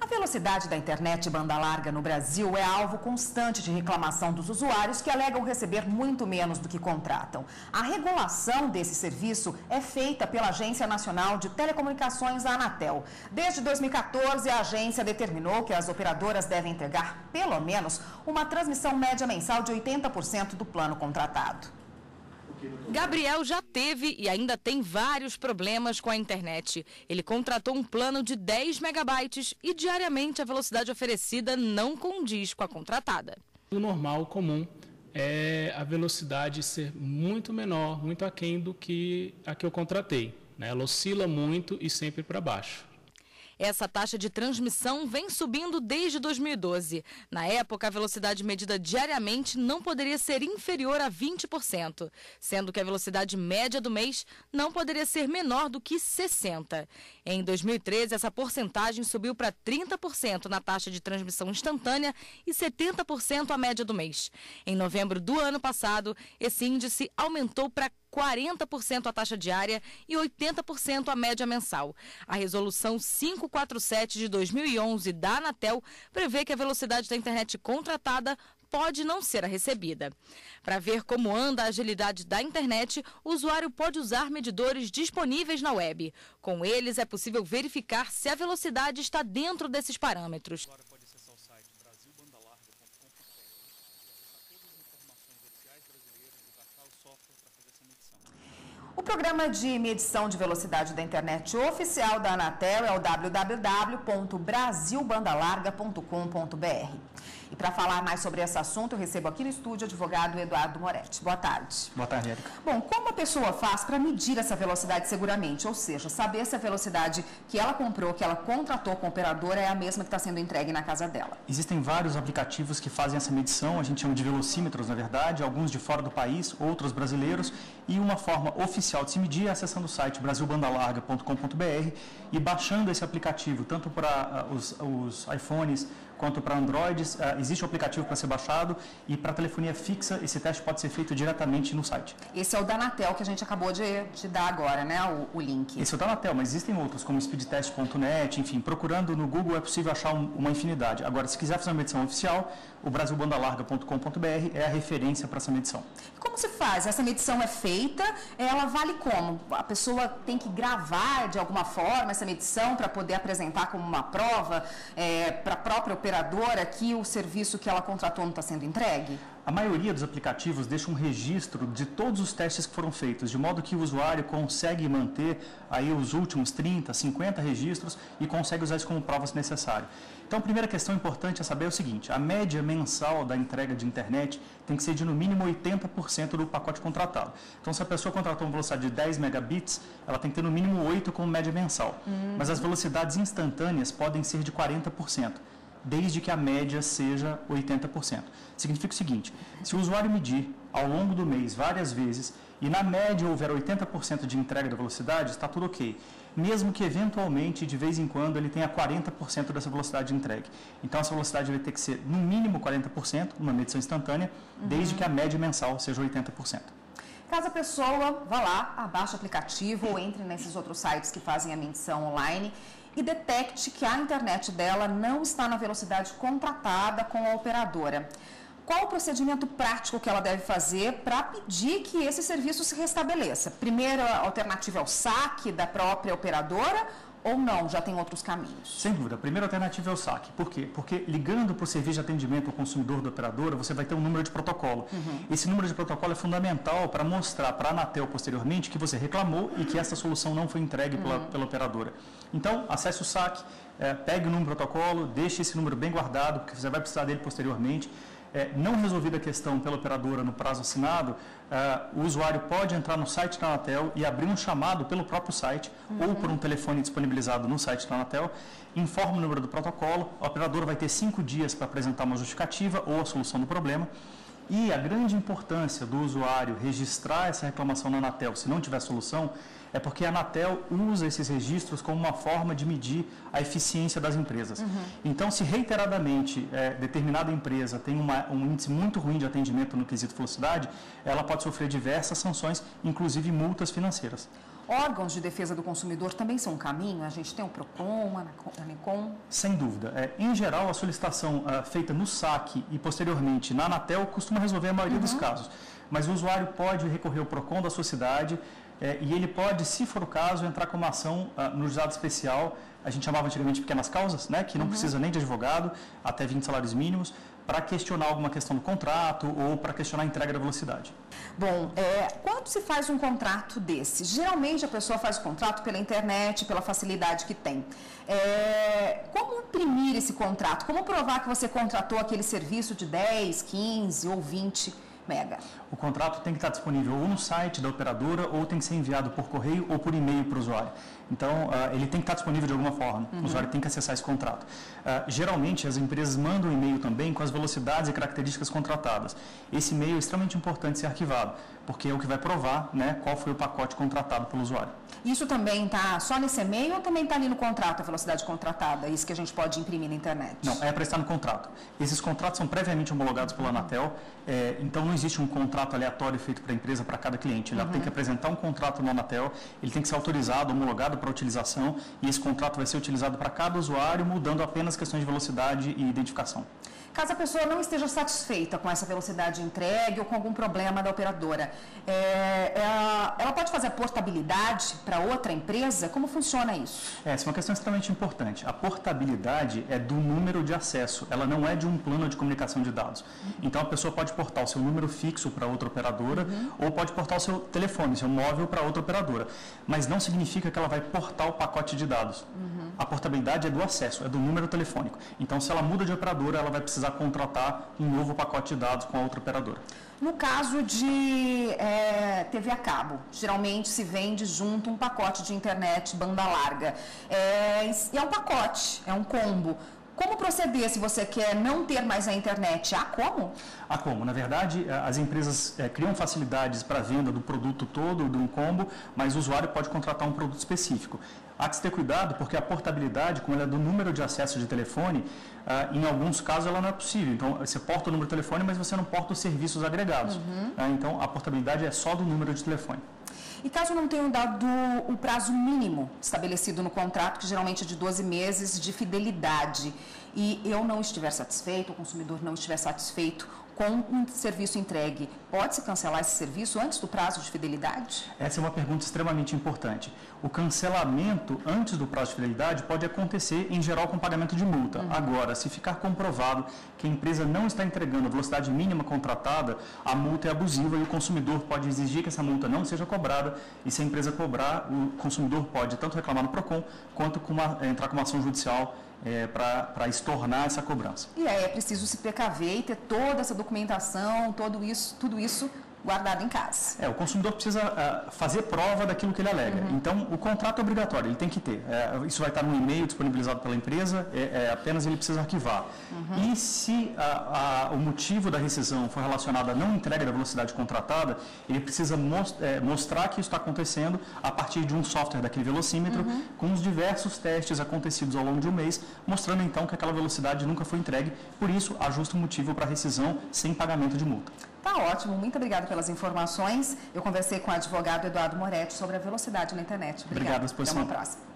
A velocidade da internet banda larga no Brasil é alvo constante de reclamação dos usuários que alegam receber muito menos do que contratam. A regulação desse serviço é feita pela Agência Nacional de Telecomunicações, a Anatel. Desde 2014, a agência determinou que as operadoras devem entregar, pelo menos, uma transmissão média mensal de 80% do plano contratado. Gabriel já teve e ainda tem vários problemas com a internet. Ele contratou um plano de 10 megabytes e diariamente a velocidade oferecida não condiz com a contratada. O normal, o comum, é a velocidade ser muito menor, muito aquém do que a que eu contratei, né? Ela oscila muito e sempre para baixo. Essa taxa de transmissão vem subindo desde 2012. Na época, a velocidade medida diariamente não poderia ser inferior a 20%, sendo que a velocidade média do mês não poderia ser menor do que 60%. Em 2013, essa porcentagem subiu para 30% na taxa de transmissão instantânea e 70% a média do mês. Em novembro do ano passado, esse índice aumentou para 40% a taxa diária e 80% a média mensal. A resolução 547 de 2011 da Anatel prevê que a velocidade da internet contratada pode não ser a recebida. Para ver como anda a agilidade da internet, o usuário pode usar medidores disponíveis na web. Com eles é possível verificar se a velocidade está dentro desses parâmetros. O programa de medição de velocidade da internet oficial da Anatel é o www.brasilbandalarga.com.br. E para falar mais sobre esse assunto, eu recebo aqui no estúdio o advogado Eduardo Moretti. Boa tarde. Boa tarde, Érica. Bom, como a pessoa faz para medir essa velocidade seguramente? Ou seja, saber se a velocidade que ela comprou, que ela contratou com a operadora é a mesma que está sendo entregue na casa dela? Existem vários aplicativos que fazem essa medição, a gente chama de velocímetros, na verdade, alguns de fora do país, outros brasileiros, e uma forma oficial de se medir é acessando o site brasilbandalarga.com.br e baixando esse aplicativo, tanto para os iPhones quanto para Androids. Existe um aplicativo para ser baixado e para telefonia fixa esse teste pode ser feito diretamente no site. Esse é o da Anatel que a gente acabou de dar agora, né, o link. Esse é o da Anatel, mas existem outros como speedtest.net, enfim, procurando no Google é possível achar uma infinidade. Agora, se quiser fazer uma medição oficial, o brasilbandalarga.com.br é a referência para essa medição. Como se faz? Essa medição é feita, ela vale como? A pessoa tem que gravar de alguma forma essa medição para poder apresentar como uma prova para a própria operadora que o serviço que ela contratou não está sendo entregue? A maioria dos aplicativos deixa um registro de todos os testes que foram feitos, de modo que o usuário consegue manter aí os últimos 30, 50 registros e consegue usar isso como prova se necessário. Então, a primeira questão importante é saber o seguinte: a média mensal da entrega de internet tem que ser de no mínimo 80% do pacote contratado. Então, se a pessoa contratou uma velocidade de 10 megabits, ela tem que ter no mínimo 8 como média mensal. Mas as velocidades instantâneas podem ser de 40%. Desde que a média seja 80%. Significa o seguinte: se o usuário medir ao longo do mês várias vezes e na média houver 80% de entrega da velocidade, está tudo ok. Mesmo que eventualmente, de vez em quando, ele tenha 40% dessa velocidade de entregue. Então, essa velocidade vai ter que ser no mínimo 40%, uma medição instantânea, desde que a média mensal seja 80%. Caso a pessoa vá lá, abaixe o aplicativo ou entre nesses outros sites que fazem a medição online e detecte que a internet dela não está na velocidade contratada com a operadora. Qual o procedimento prático que ela deve fazer para pedir que esse serviço se restabeleça? Primeira alternativa é o saque da própria operadora ou não? Já tem outros caminhos? Sem dúvida. A primeira alternativa é o saque. Por quê? Porque ligando para o serviço de atendimento ao consumidor da operadora, você vai ter um número de protocolo. Esse número de protocolo é fundamental para mostrar para a Anatel posteriormente que você reclamou e que essa solução não foi entregue pela operadora. Então, acesse o saque, pegue o número de protocolo, deixe esse número bem guardado, porque você vai precisar dele posteriormente. Não resolvida a questão pela operadora no prazo assinado, o usuário pode entrar no site da Anatel e abrir um chamado pelo próprio site ou por um telefone disponibilizado no site da Anatel, informa o número do protocolo, a operadora vai ter 5 dias para apresentar uma justificativa ou a solução do problema. E a grande importância do usuário registrar essa reclamação na Anatel, se não tiver solução, é porque a Anatel usa esses registros como uma forma de medir a eficiência das empresas. Então, se reiteradamente determinada empresa tem um índice muito ruim de atendimento no quesito velocidade, ela pode sofrer diversas sanções, inclusive multas financeiras. Órgãos de defesa do consumidor também são um caminho? A gente tem o PROCON, a ANECOM? Sem dúvida. Em geral, a solicitação feita no saque e posteriormente na Anatel costuma resolver a maioria dos casos. Mas o usuário pode recorrer ao PROCON da sua cidade e ele pode, se for o caso, entrar com uma ação no juizado especial. A gente chamava antigamente de pequenas causas, né, que não precisa nem de advogado, até 20 salários mínimos, para questionar alguma questão do contrato ou para questionar a entrega da velocidade. Bom, quando se faz um contrato desse? Geralmente a pessoa faz o contrato pela internet, pela facilidade que tem. Como imprimir esse contrato? Como provar que você contratou aquele serviço de 10, 15 ou 20 mega? O contrato tem que estar disponível ou no site da operadora ou tem que ser enviado por correio ou por e-mail para o usuário. Então, ele tem que estar disponível de alguma forma. O usuário tem que acessar esse contrato. Geralmente, as empresas mandam um e-mail também com as velocidades e características contratadas. Esse e-mail é extremamente importante ser arquivado, porque é o que vai provar, né, qual foi o pacote contratado pelo usuário. Isso também está só nesse e-mail ou também está ali no contrato, a velocidade contratada? Isso que a gente pode imprimir na internet? Não, é para estar no contrato. Esses contratos são previamente homologados pela Anatel, então não existe um contrato aleatório feito para a empresa, para cada cliente. Ela tem que apresentar um contrato na Anatel, ele tem que ser autorizado, homologado para utilização, e esse contrato vai ser utilizado para cada usuário, mudando apenas questões de velocidade e identificação. Caso a pessoa não esteja satisfeita com essa velocidade entregue ou com algum problema da operadora, ela pode fazer a portabilidade para outra empresa? Como funciona isso? Essa é uma questão extremamente importante. A portabilidade é do número de acesso, ela não é de um plano de comunicação de dados. Então, a pessoa pode portar o seu número fixo para outra operadora ou pode portar o seu telefone, seu móvel para outra operadora. Mas não significa que ela vai portar o pacote de dados. A portabilidade é do acesso, é do número telefônico. Então, se ela muda de operadora, ela vai precisar contratar um novo pacote de dados com a outra operadora. No caso de TV a cabo, geralmente se vende junto um pacote de internet banda larga. É um pacote, é um combo. Como proceder se você quer não ter mais a internet? Há como? Há como. Na verdade, as empresas criam facilidades para a venda do produto todo, de um combo, mas o usuário pode contratar um produto específico. Há que se ter cuidado, porque a portabilidade, como ela é do número de acesso de telefone, em alguns casos ela não é possível. Então, você porta o número de telefone, mas você não porta os serviços agregados. Então, a portabilidade é só do número de telefone. E caso não tenham dado o prazo mínimo estabelecido no contrato, que geralmente é de 12 meses de fidelidade, e eu não estiver satisfeito, o consumidor não estiver satisfeito com um serviço entregue, pode-se cancelar esse serviço antes do prazo de fidelidade? Essa é uma pergunta extremamente importante. O cancelamento antes do prazo de fidelidade pode acontecer, em geral, com pagamento de multa. Agora, se ficar comprovado que a empresa não está entregando a velocidade mínima contratada, a multa é abusiva e o consumidor pode exigir que essa multa não seja cobrada, e se a empresa cobrar, o consumidor pode tanto reclamar no PROCON, quanto entrar com uma ação judicial para estornar essa cobrança. E aí é preciso se precaver e ter toda essa documentação, tudo isso guardado em casa. O consumidor precisa fazer prova daquilo que ele alega. Então, o contrato é obrigatório, ele tem que ter. Isso vai estar no e-mail disponibilizado pela empresa, apenas ele precisa arquivar. E se o motivo da rescisão for relacionado à não entrega da velocidade contratada, ele precisa mostrar que isso está acontecendo a partir de um software daquele velocímetro, com os diversos testes acontecidos ao longo de um mês, mostrando então que aquela velocidade nunca foi entregue. Por isso, há justo motivo para rescisão sem pagamento de multa. Tá ótimo, muito obrigada pelas informações. Eu conversei com o advogado Eduardo Moretti sobre a velocidade na internet. Obrigado, à disposição. Até uma próxima.